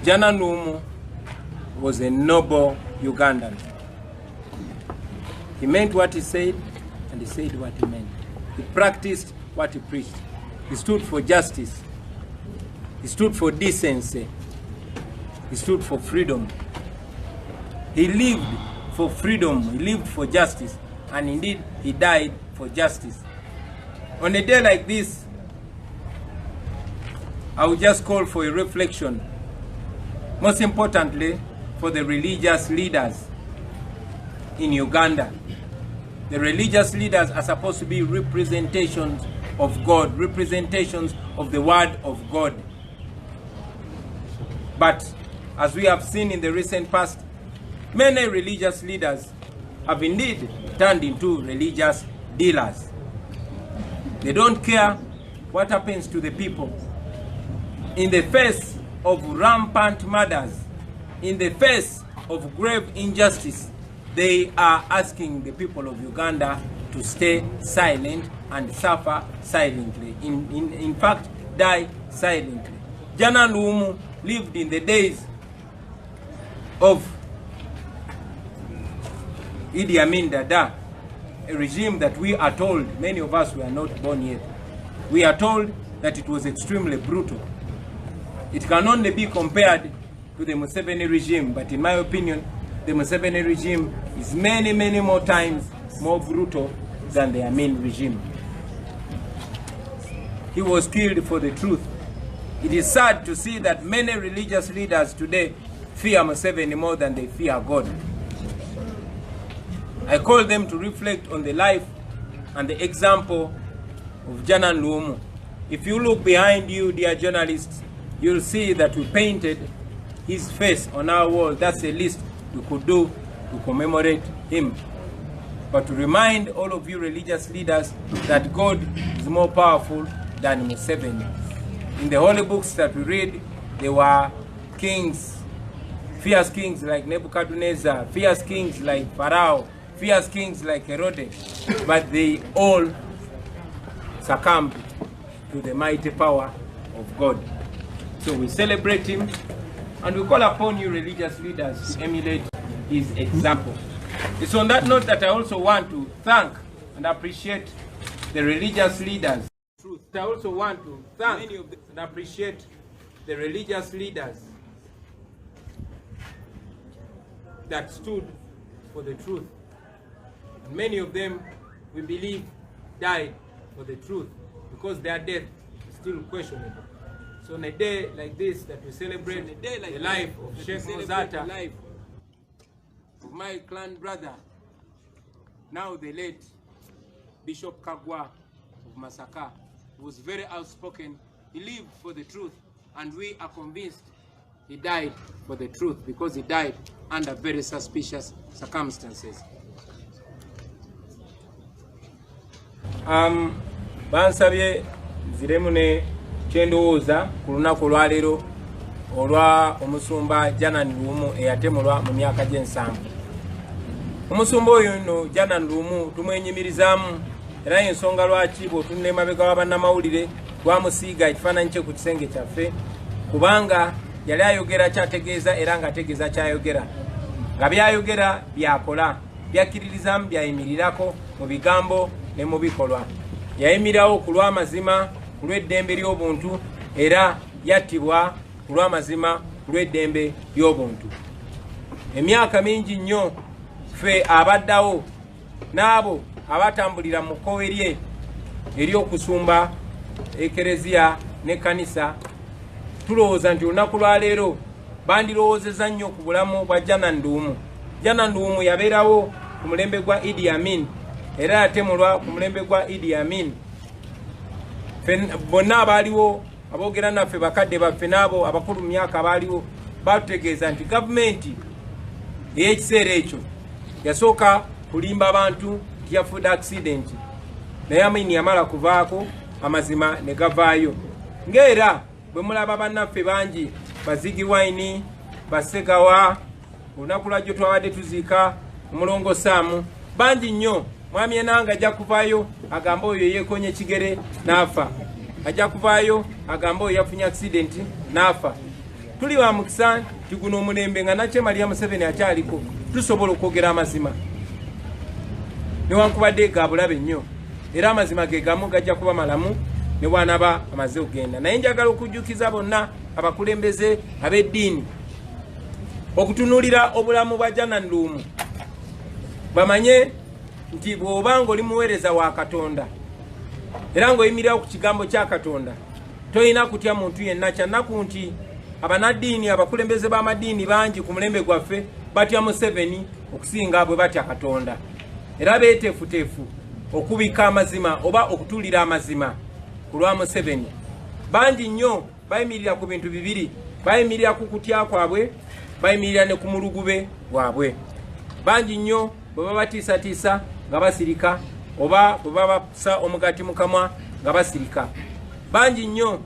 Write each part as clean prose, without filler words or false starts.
Jana Ndung'u was a noble Ugandan. He meant what he said, and he said what he meant. He practiced what he preached. He stood for justice. He stood for decency. He stood for freedom. He lived for freedom. He lived for justice. And indeed, he died for justice. On a day like this, I would just call for a reflection. Most importantly, for the religious leaders in Uganda. The religious leaders are supposed to be representations of God, representations of the word of God. But as we have seen in the recent past, many religious leaders have indeed turned into religious dealers. They don't care what happens to the people. In the face of rampant murders, in the face of grave injustice, they are asking the people of Uganda to stay silent and suffer silently. In fact, die silently. Jana Ndung'u lived in the days of Idi Amin Dada, a regime that we are told, many of us were not born yet, we are told that it was extremely brutal. It can only be compared to the Museveni regime, but in my opinion, the Museveni regime is many, many more times more brutal than the Amin regime. He was killed for the truth. It is sad to see that many religious leaders today fear Museveni more than they fear God. I call them to reflect on the life and the example of Jana Ndung'u. If you look behind you, dear journalists, you'll see that we painted his face on our wall. That's the least we could do to commemorate him. But to remind all of you religious leaders that God is more powerful than Museveni. In the holy books that we read, there were kings, fierce kings like Nebuchadnezzar, fierce kings like Pharaoh, fierce kings like Herod, but they all succumbed to the mighty power of God. So we celebrate him, and we call upon you religious leaders to emulate his example. It's on that note that I also want to thank and appreciate the religious leaders. I also want to thank and appreciate the religious leaders that stood for the truth. And many of them, we believe, died for the truth because their death is still questionable. So on a day like this that we celebrate the life of Sheikh Mozata, of my clan brother, now the late Bishop Kagwa of Masaka, who was very outspoken. He lived for the truth, and we are convinced he died for the truth because he died under very suspicious circumstances. Bansabye ziremune chendowooza ku lunaku olwaleero olwa omusumba Jana Ndung'u eyatemulwa mu myaka gy'ensanvu. Omusumba oyo nno Jana Ndung'u tumwenyimirizaamu, era ensonga lwaki bw'otunula emabega wa bannamawulire twamusiiga ekifaananyi kye ku kisenge kyaffe, kubanga yali ayogera kyategeeza era ng'ategeeza kyayogera, nga byayogera byakola, byakkiririzaamu byayimirirako mu bigambo ne mu bikolwa. Yayimirawo ku lw'amazima, ku lw'eddembe ly'obuntu, era yattibwa ku lw'amazima, ku lw'eddembe ly'obuntu. Emyaka mingi nnyo ffe abaddawo n'abo abatambulira mu kkowe lye ery'okusumba ekereziya ne kanisa, tulowooza nti olunaku lwaleero bandirowoozezza nnyo ku bulamu bwa Jana Ndung'u. Jana Ndung'u yabeerawo ku mulembe gwa Idi Amin, era yatemulwa ku mulembe gwa Idi Amin. Bonna abaaliwo aboogera naffe bakadde baffe n'abo abakulu mu myaka abaaliwo batutegeeza nti gavumenti ey'ekiseera ekyo yasooka kulimba abantu nti yafudde accident, naye Amin yamala kuvaako amazima ne gavaayo. Ng'era bwe mulaba bannaffe bangi, Bazigi Wine, Basegawa, olunaku lwajjo twabadde tuziika omulongo Saamu, bangi nnyo. Mwami Enanga ajja kuvaayo agamba oyo yeekonye ekigere n'afa, ajja kuvaayo agamba oyo yafunye accident n'afa. tuli ba mukisa tiguno omulembe nga nakye Maria Museveni akyaliko tusobola okwogera amazima newankubadde ga bulabe nnyo era amazima ge gamu gajja kuba malamu ne bwanaba amaze okugenda naye njagala okujjukiza bonna abakulembeze ab'eddiini okutunuulira obulamu bwa Janan Luumu bamanye nti bw'obanga oli muweereza wa Katonda era ng'oyimirirawo ku kigambo kya Katonda tolina kutya muntu yenna kyannaku nti abanaddiini abakulembeze b'amaddiini bangi ku mulembe gwaffe batya Museveni okusinga bwe batya Katonda era beeteefuteefu okubika amazima oba okutuulira amazima ku lwa Museveni bangi nnyo bayimirira ku bintu bibiri bayimirira ku kutya kwabwe bayimirira ne ku mulugube bwabwe bangi nnyo bwe babatiisatiisa nga basirika oba bwe babasa omugati mu kamwa nga basirika bangi nnyo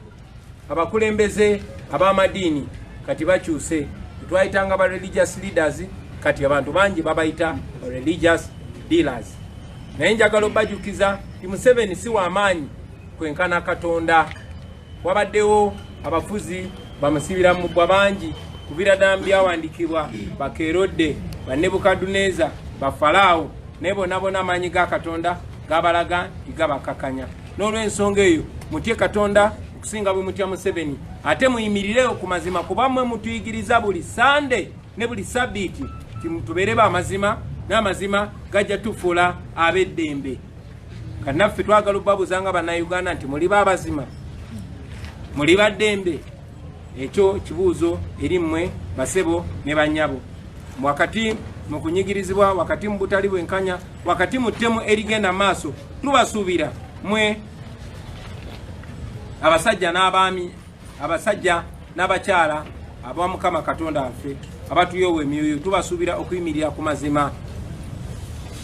abakulembeze ab'amaddiini kati bakyuse twayitanga ba religious leaders kati abantu bangi babayita religious dealers naye njagala obajukiza ti Museveni si w'amaanyi kwenkana Katonda wabaddewo abafuzi bamusibira mu bbwa bangi kubira ddala byawandiikibwa bakerodde Nebukadduneeza bafalaawo naye bonna amaanyi ga Katonda gabalaga igabakakanya n'olw'ensonga eyo mutye Katonda okusinga bwe mutya Museveni ate muyimirireyo ku mazima kuba mmwe mutuyigiriza buli Sande ne buli Sabbiiti tubeere b'amazima n'amazima gajja tufuula ab'eddembe kannaffe twagala obbabuzanga bannayuganda nti muli b'abazima muli baddembe ekyo kibuuzo eri mmwe basebo ne bannyabo wakati mu kunyigirizibwa wakati mu butali bwenkanya wakati mu ttemu erigenda maaso tubasuubira mmwe abasajja n'abaami abasajja n'abakyala aba Mukama Katonda waffe abatuyowa emyoyo tubasuubira okuyimirira ku mazima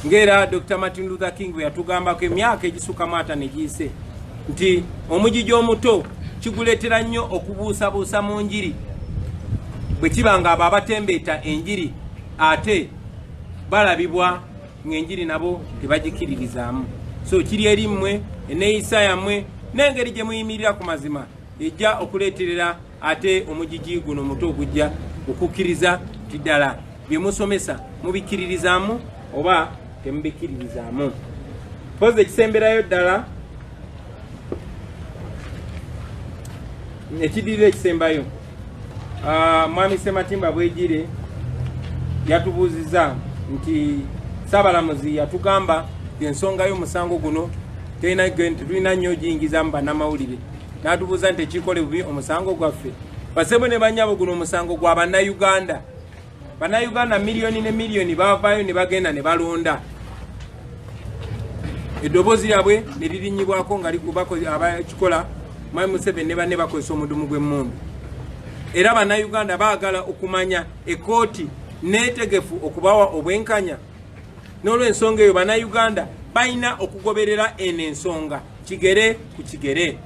ngera Dr. Martin Luther King bwe yatugambako emyaka egisukkamu 5 egiyise nti omugigi omuto kiguleetera nnyo okubuusabuusa mu njiri bwe kiba nga abo abatembeeta enjiri ate balabibwa ng'enjiri nabo tebagikiririzaamu so kiri eri mmwe eneeyisa yammwe n'engeri gye muyimirira ku mazima ejja okuleeterera ate omugigi guno muto ogujja okukkiriza tiddala bye musomesa mubikiririzaamu oba temubikiririzaamu pozi ekisemberayo ddala ekidirira ekisembayo mwami Ssematimba Bwegire yatubuuziza nti Ssaabalamuzi yatugamba ensonga y'omusango guno tetulina nnyo giyingizamu bannamawulire n'atubuuza nti ekikole bubi omusango gwaffe basebo ne bannyabo guno omusango gwa bannayuganda bannayuganda miliyoni ne miliyoni bavaayo ne bagenda ne balonda eddoboozi lyabwe ne lirinyibwako nga abakikola Mwami Museveni ne banne bakozesa omudumu gw'emmundu era bannayuganda baagala okumanya ekooti neetegefu okubawa obwenkanya n'olw'ensonga eyo bannayuganda balina okugoberera eno ensonga kigere ku kigere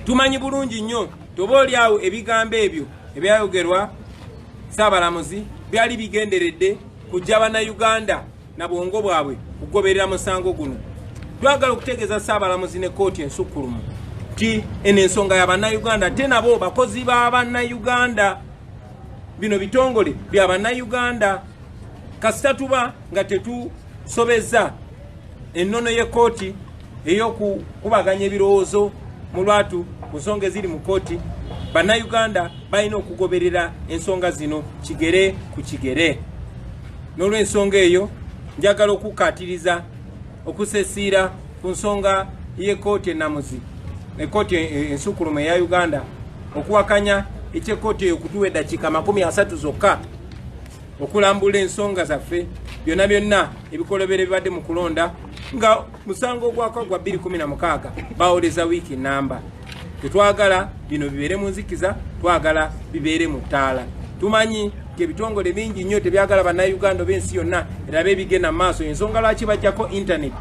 tumanyi bulungi nnyo toba oliawo ebigambo ebyo ebyayogerwa Ssaabalamuzi byali bigenderedde kujja bannayuganda na bwongo bwabwe kugoberera musango guno twagala okutegeeza Ssaabalamuzi ne kooti ensukkulumu ti eno ensonga ya bannayuganda te nabo bakozi ba bannayuganda bino bitongole bya bannayuganda kasita tuba nga tetusobezza ennono y'ekkooti ey'okukubaganya ebirowoozo mu lwatu ku nsonga eziri mu kkooti bannayuganda balina okugoberera ensonga zino kigere ku kigere n'olw'ensonga eyo njagala okukkaatiriza okusesiira ku nsonga y'ekkooti ennamuzi ekkooti ensukkulumu eya Uganda okuwakanya ekyekkooti eyo kutuwa eddakiika 30 zokka okulambula ensonga zaffe byonna byonna ebikolobero bibadde mu kulonda nga musango gwako gwa 2016 bawoleza wiiki namba tetwagala bino bibeere mu nzikiza twagala bibeere mu ttaala tumanyi ebitongole bingi nnyo tebyagala bannayuganda b'ensi yonna erabe ebigenda mu maaso ensonga lwaki bajjako internet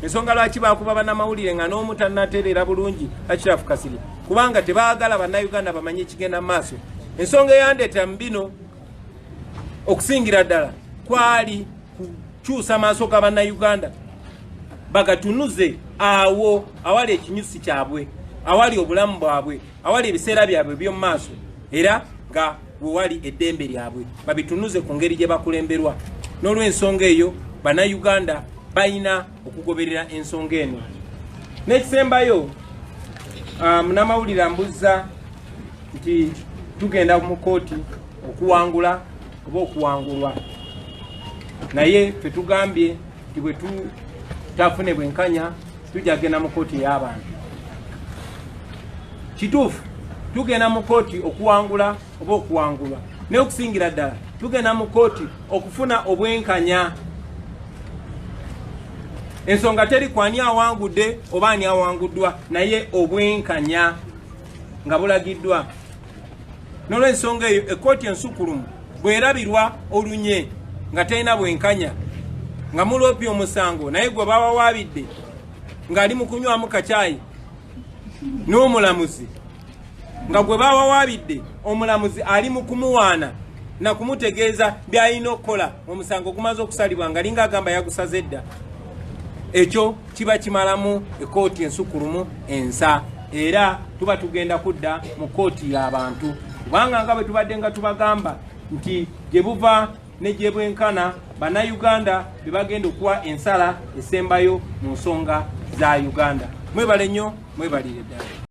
ensonga lwaki bakuba bannamawulire nga n'omu tannatereera bulungi Akirafu Kasiri kubanga tebaagala bannayuganda bamanye ekigenda mu maaso ensonga eyandeeta mu bino okusingira ddala kwali kukyusa maaso ga bannayuganda bagatunuze awo awali ekinyusi kyabwe awali obulamu bwabwe awali ebiseera byabwe by'omu maaso era nga wewali eddembe lyabwe babitunuze ku ngeri gye bakulemberwa. N'olw'ensonga eyo bannayuganda balina okugoberera ensonga eno. N'ekisembayo munnamawulire ambuzza nti tugenda mu kooti okuwangula oba okuwangulwa, naye ffe tugambye nti bwe tutafune bwenkanya tujja kugenda mu kooti y'abantu. Kituufu tugenda mu kooti okuwangula oba okuwangulwa, naye okusingira ddala tugenda mu kooti okufuna obwenkanya. Ensonga teri kwani awangudde oba ani awanguddwa, naye obwenkanya nga bulagiddwa. N'olw'ensonga eyo ekkooti ensukulumu bwerabirwa olunye nga talina bwenkanya, nga muloopye omusango naye gwe bawawaabidde ng'ali mu kunywamu kacaayi n'omulamuzi, nga gwe bawawaabidde omulamuzi ali mu kumuwaana na kumutegeeza by'alina okukola, omusango gumaze okusalibwa nga linga agamba yagusaze dda. Ekyo kiba kimalamu ekkooti ensukulumu ensa, era tuba tugenda kudda mu kkooti y'abantu, kubanga nga bwe tubadde nga tubagamba nti gye buva ne gye bwenkana bannayuganda be bagenda okuwa ensala esembayo mu nsonga za Uganda. Mwebale nnyo, mwebalire ddala.